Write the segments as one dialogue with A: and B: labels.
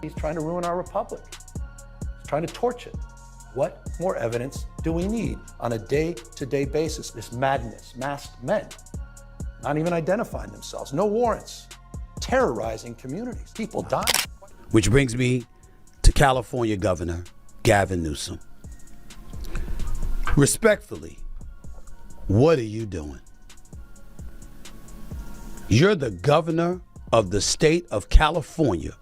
A: He's trying to ruin our republic. He's trying to torch it. What more evidence do we need on a day-to-day basis? This madness, masked men, not even identifying themselves, no warrants, terrorizing communities, people dying.
B: Which brings me to California Governor Gavin Newsom. Respectfully, what are you doing? You're the governor of the state of California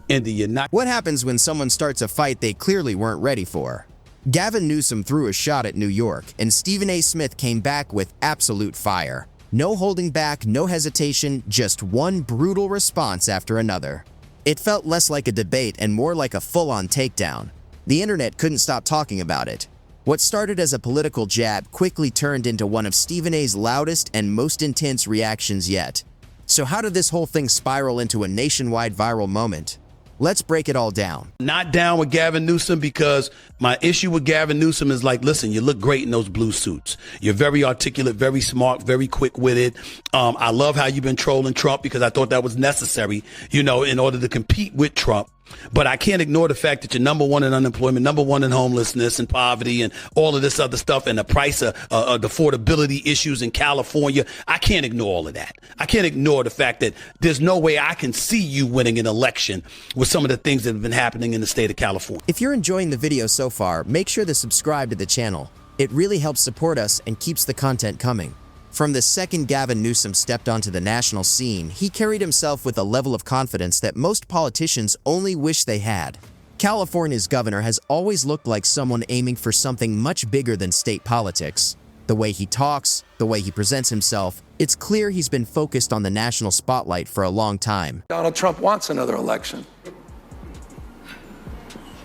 B: in the United...
C: What happens when someone starts a fight they clearly weren't ready for? Gavin Newsom threw a shot at New York, and Stephen A. Smith came back with absolute fire. No holding back, no hesitation, just one brutal response after another. It felt less like a debate and more like a full-on takedown. The internet couldn't stop talking about it. What started as a political jab quickly turned into one of Stephen A.'s loudest and most intense reactions yet. So how did this whole thing spiral into a nationwide viral moment? Let's break it all down.
B: Not down with Gavin Newsom because my issue with Gavin Newsom is like, listen, you look great in those blue suits. You're very articulate, very smart, very quick-witted. I love how you've been trolling Trump because I thought that was necessary, in order to compete with Trump. But I can't ignore the fact that you're number one in unemployment, number one in homelessness and poverty and all of this other stuff and the price of the affordability issues in California. I can't ignore all of that. I can't ignore the fact that there's no way I can see you winning an election with some of the things that have been happening in the state of California.
C: If you're enjoying the video so far, make sure to subscribe to the channel. It really helps support us and keeps the content coming. From the second Gavin Newsom stepped onto the national scene, he carried himself with a level of confidence that most politicians only wish they had. California's governor has always looked like someone aiming for something much bigger than state politics. The way he talks, the way he presents himself, it's clear he's been focused on the national spotlight for a long time.
A: Donald Trump wants another election.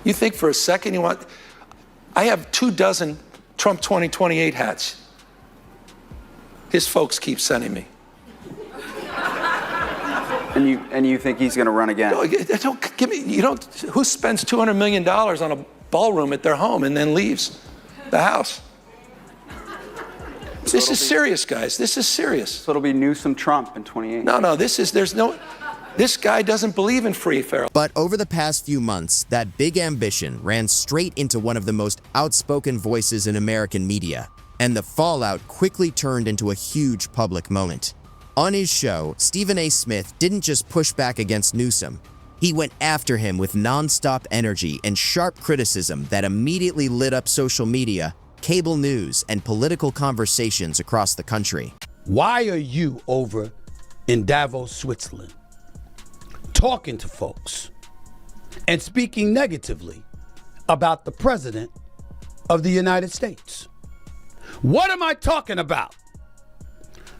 A: You think for a second you want... I have 24 Trump 2028 hats. His folks keep sending me.
D: And you think he's going to run again?
A: No, don't give me. You don't. Who spends $200 million on a ballroom at their home and then leaves the house? So this is serious, guys. This is serious.
D: So it'll be Newsom Trump in 28.
A: No. This guy doesn't believe in free, fair.
C: But over the past few months, that big ambition ran straight into one of the most outspoken voices in American media. And the fallout quickly turned into a huge public moment. On his show, Stephen A. Smith didn't just push back against Newsom. He went after him with nonstop energy and sharp criticism that immediately lit up social media, cable news, and political conversations across the country.
B: Why are you over in Davos, Switzerland, talking to folks and speaking negatively about the President of the United States? What am I talking about?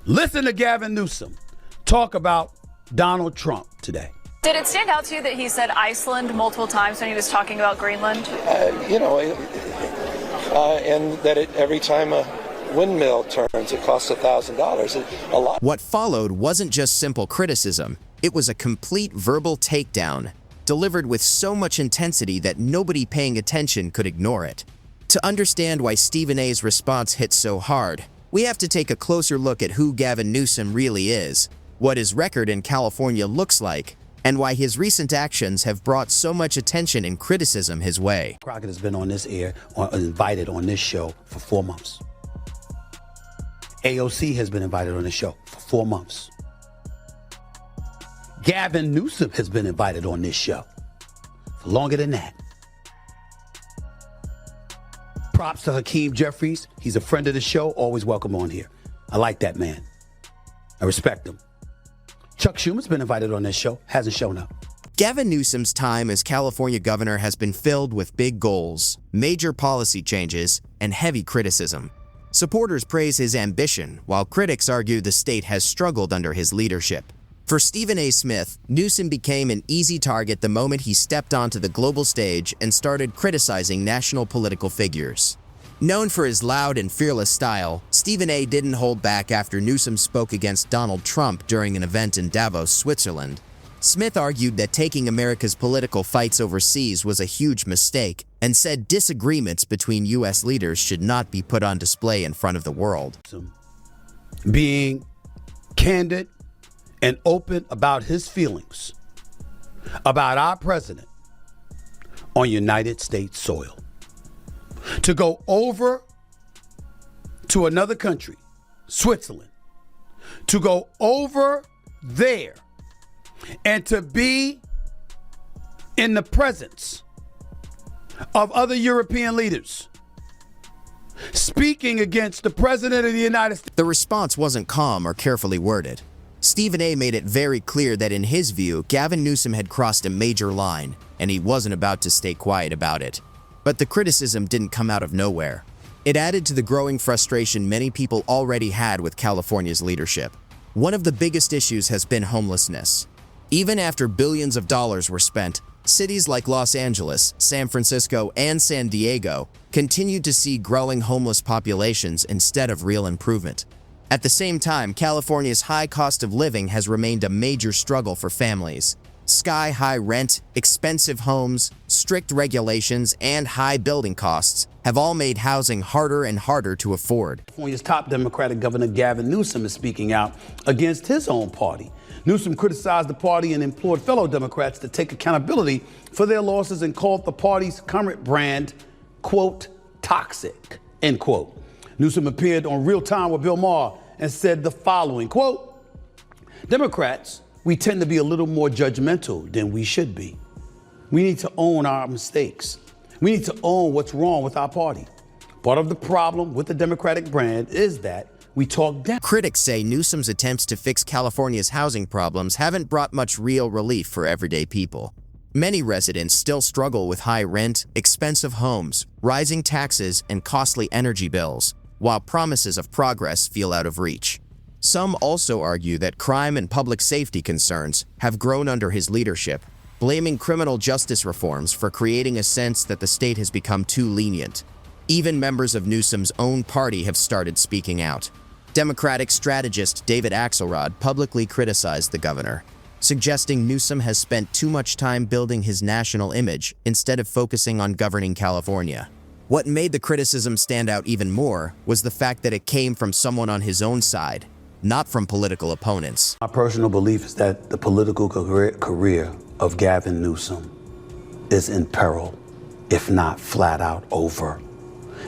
B: Listen to Gavin Newsom talk about Donald Trump today.
E: Did it stand out to you that he said Iceland multiple times when he was talking about Greenland?
A: And that every time a windmill turns, it costs $1,000. A lot.
C: What followed wasn't just simple criticism. It was a complete verbal takedown, delivered with so much intensity that nobody paying attention could ignore it. To understand why Stephen A.'s response hit so hard, we have to take a closer look at who Gavin Newsom really is, what his record in California looks like, and why his recent actions have brought so much attention and criticism his way.
B: Crockett has been on this air, or invited on this show for 4 months. AOC has been invited on this show for 4 months. Gavin Newsom has been invited on this show for longer than that. Props to Hakeem Jeffries. He's a friend of the show. Always welcome on here. I like that man. I respect him. Chuck Schumer's been invited on this show. Hasn't shown up.
C: Gavin Newsom's time as California governor has been filled with big goals, major policy changes, and heavy criticism. Supporters praise his ambition, while critics argue the state has struggled under his leadership. For Stephen A. Smith, Newsom became an easy target the moment he stepped onto the global stage and started criticizing national political figures. Known for his loud and fearless style, Stephen A. didn't hold back after Newsom spoke against Donald Trump during an event in Davos, Switzerland. Smith argued that taking America's political fights overseas was a huge mistake and said disagreements between U.S. leaders should not be put on display in front of the world.
B: Being candid and open about his feelings about our president on United States soil. To go over to another country, Switzerland, to go over there and to be in the presence of other European leaders speaking against the President of the United States.
C: The response wasn't calm or carefully worded. Stephen A. made it very clear that in his view, Gavin Newsom had crossed a major line, and he wasn't about to stay quiet about it. But the criticism didn't come out of nowhere. It added to the growing frustration many people already had with California's leadership. One of the biggest issues has been homelessness. Even after billions of dollars were spent, cities like Los Angeles, San Francisco, and San Diego continued to see growing homeless populations instead of real improvement. At the same time, California's high cost of living has remained a major struggle for families. Sky-high rent, expensive homes, strict regulations, and high building costs have all made housing harder and harder to afford.
B: California's top Democratic Governor Gavin Newsom is speaking out against his own party. Newsom criticized the party and implored fellow Democrats to take accountability for their losses and called the party's current brand, quote, toxic, end quote. Newsom appeared on Real Time with Bill Maher and said the following, quote, Democrats, we tend to be a little more judgmental than we should be. We need to own our mistakes. We need to own what's wrong with our party. Part of the problem with the Democratic brand is that we talk down.
C: Critics say Newsom's attempts to fix California's housing problems haven't brought much real relief for everyday people. Many residents still struggle with high rent, expensive homes, rising taxes, and costly energy bills, while promises of progress feel out of reach. Some also argue that crime and public safety concerns have grown under his leadership, blaming criminal justice reforms for creating a sense that the state has become too lenient. Even members of Newsom's own party have started speaking out. Democratic strategist David Axelrod publicly criticized the governor, suggesting Newsom has spent too much time building his national image instead of focusing on governing California. What made the criticism stand out even more was the fact that it came from someone on his own side, not from political opponents.
B: My personal belief is that the political career of Gavin Newsom is in peril, if not flat out over.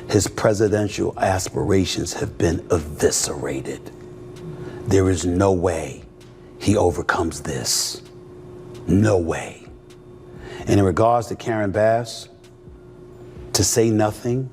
B: His presidential aspirations have been eviscerated. There is no way he overcomes this. No way. And in regards to Karen Bass, to say nothing,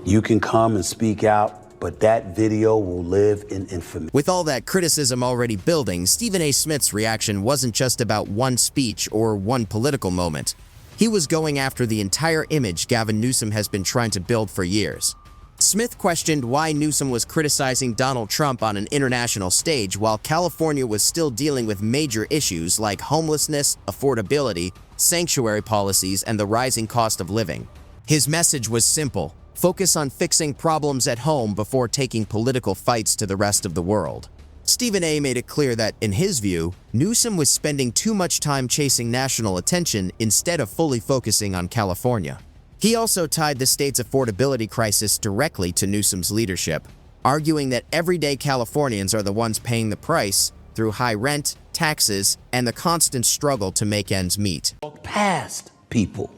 B: you can come and speak out, but that video will live in infamy.
C: With all that criticism already building, Stephen A. Smith's reaction wasn't just about one speech or one political moment. He was going after the entire image Gavin Newsom has been trying to build for years. Smith questioned why Newsom was criticizing Donald Trump on an international stage while California was still dealing with major issues like homelessness, affordability, sanctuary policies, and the rising cost of living. His message was simple: focus on fixing problems at home before taking political fights to the rest of the world. Stephen A. made it clear that, in his view, Newsom was spending too much time chasing national attention instead of fully focusing on California. He also tied the state's affordability crisis directly to Newsom's leadership, arguing that everyday Californians are the ones paying the price through high rent, taxes, and the constant struggle to make ends meet.
B: Past people,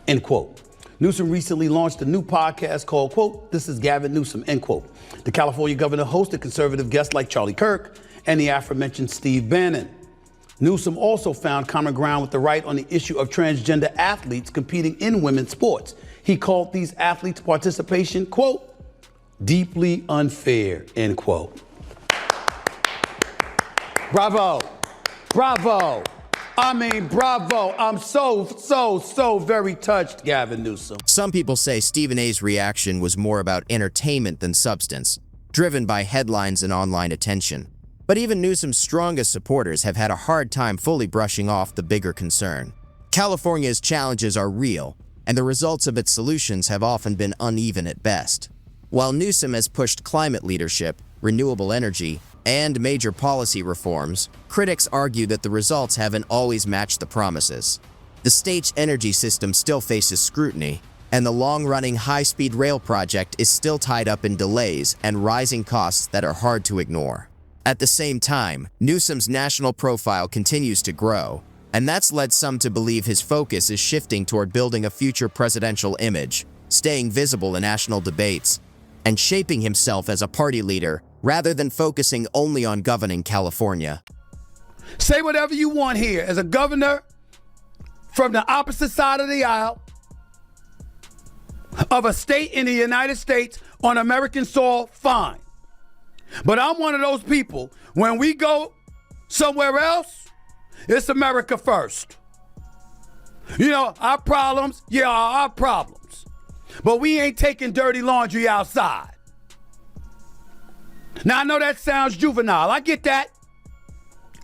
B: end quote. Newsom recently launched a new podcast called, quote, This is Gavin Newsom, end quote. The California governor hosted conservative guests like Charlie Kirk and the aforementioned Steve Bannon. Newsom also found common ground with the right on the issue of transgender athletes competing in women's sports. He called these athletes' participation, quote, deeply unfair, end quote. Bravo, bravo. I mean, bravo. I'm so very touched, Gavin Newsom.
C: Some people say Stephen A.'s reaction was more about entertainment than substance, driven by headlines and online attention. But even Newsom's strongest supporters have had a hard time fully brushing off the bigger concern. California's challenges are real, and the results of its solutions have often been uneven at best. While Newsom has pushed climate leadership, renewable energy, and major policy reforms, critics argue that the results haven't always matched the promises. The state's energy system still faces scrutiny, and the long-running high-speed rail project is still tied up in delays and rising costs that are hard to ignore. At the same time, Newsom's national profile continues to grow, And that's led some to believe his focus is shifting toward building a future presidential image, staying visible in national debates, and shaping himself as a party leader rather than focusing only on governing California.
B: Say whatever you want here. As a governor from the opposite side of the aisle of a state in the United States on American soil, fine. But I'm one of those people, when we go somewhere else, it's America first. You know, our problems, yeah, are our problems. But we ain't taking dirty laundry outside. Now, I know that sounds juvenile. I get that.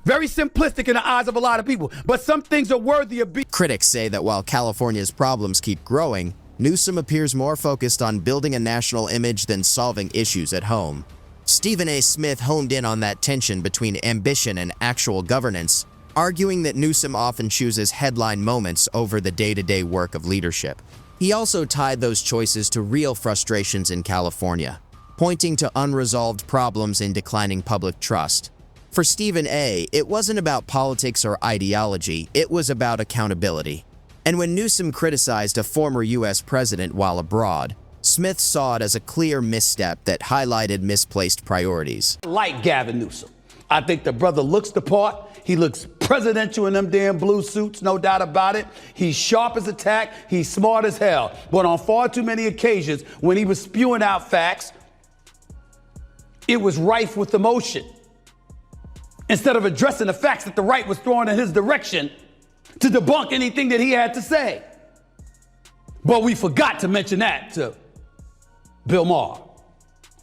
B: Very simplistic in the eyes of a lot of people. But some things are worthy of being.
C: Critics say that while California's problems keep growing, Newsom appears more focused on building a national image than solving issues at home. Stephen A. Smith honed in on that tension between ambition and actual governance, arguing that Newsom often chooses headline moments over the day-to-day work of leadership. He also tied those choices to real frustrations in California, pointing to unresolved problems in declining public trust. For Stephen A., it wasn't about politics or ideology, it was about accountability. And when Newsom criticized a former U.S. president while abroad, Smith saw it as a clear misstep that highlighted misplaced priorities.
B: Like Gavin Newsom. I think the brother looks the part. He looks presidential in them damn blue suits, no doubt about it. He's sharp as a tack. He's smart as hell. But on far too many occasions, when he was spewing out facts, it was rife with emotion. Instead of addressing the facts that the right was throwing in his direction to debunk anything that he had to say. But we forgot to mention that to Bill Maher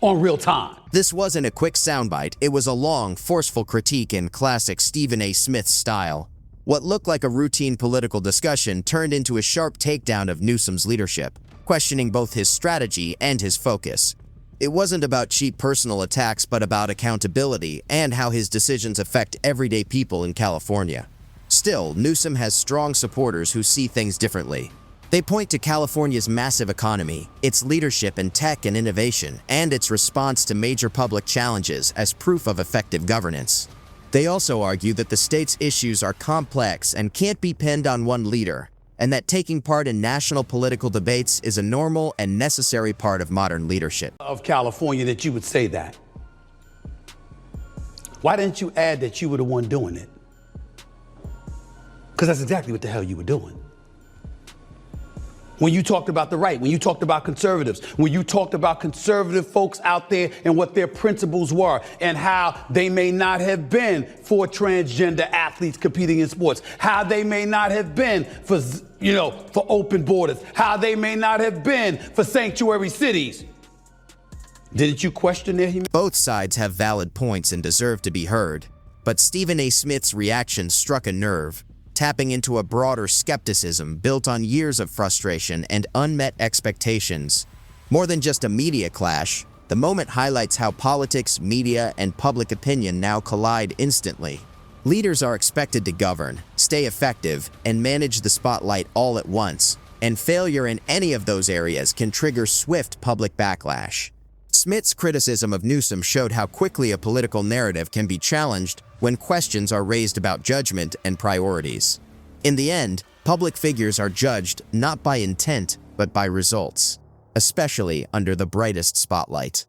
B: on Real Time.
C: This wasn't a quick soundbite, it was a long, forceful critique in classic Stephen A. Smith style. What looked like a routine political discussion turned into a sharp takedown of Newsom's leadership, questioning both his strategy and his focus. It wasn't about cheap personal attacks, but about accountability and how his decisions affect everyday people in California. Still, Newsom has strong supporters who see things differently. They point to California's massive economy, its leadership in tech and innovation, and its response to major public challenges as proof of effective governance. They also argue that the state's issues are complex and can't be pinned on one leader, and that taking part in national political debates is a normal and necessary part of modern leadership.
B: Of California that you would say that. Why didn't you add that you were the one doing it? Because that's exactly what the hell you were doing. When you talked about the right, when you talked about conservatives, when you talked about conservative folks out there and what their principles were and how they may not have been for transgender athletes competing in sports, how they may not have been for, for open borders, how they may not have been for sanctuary cities. Didn't you question their humanity?
C: Both sides have valid points and deserve to be heard, but Stephen A. Smith's reaction struck a nerve, tapping into a broader skepticism built on years of frustration and unmet expectations. More than just a media clash, the moment highlights how politics, media, and public opinion now collide instantly. Leaders are expected to govern, stay effective, and manage the spotlight all at once, and failure in any of those areas can trigger swift public backlash. Smith's criticism of Newsom showed how quickly a political narrative can be challenged when questions are raised about judgment and priorities. In the end, public figures are judged not by intent, but by results, especially under the brightest spotlight.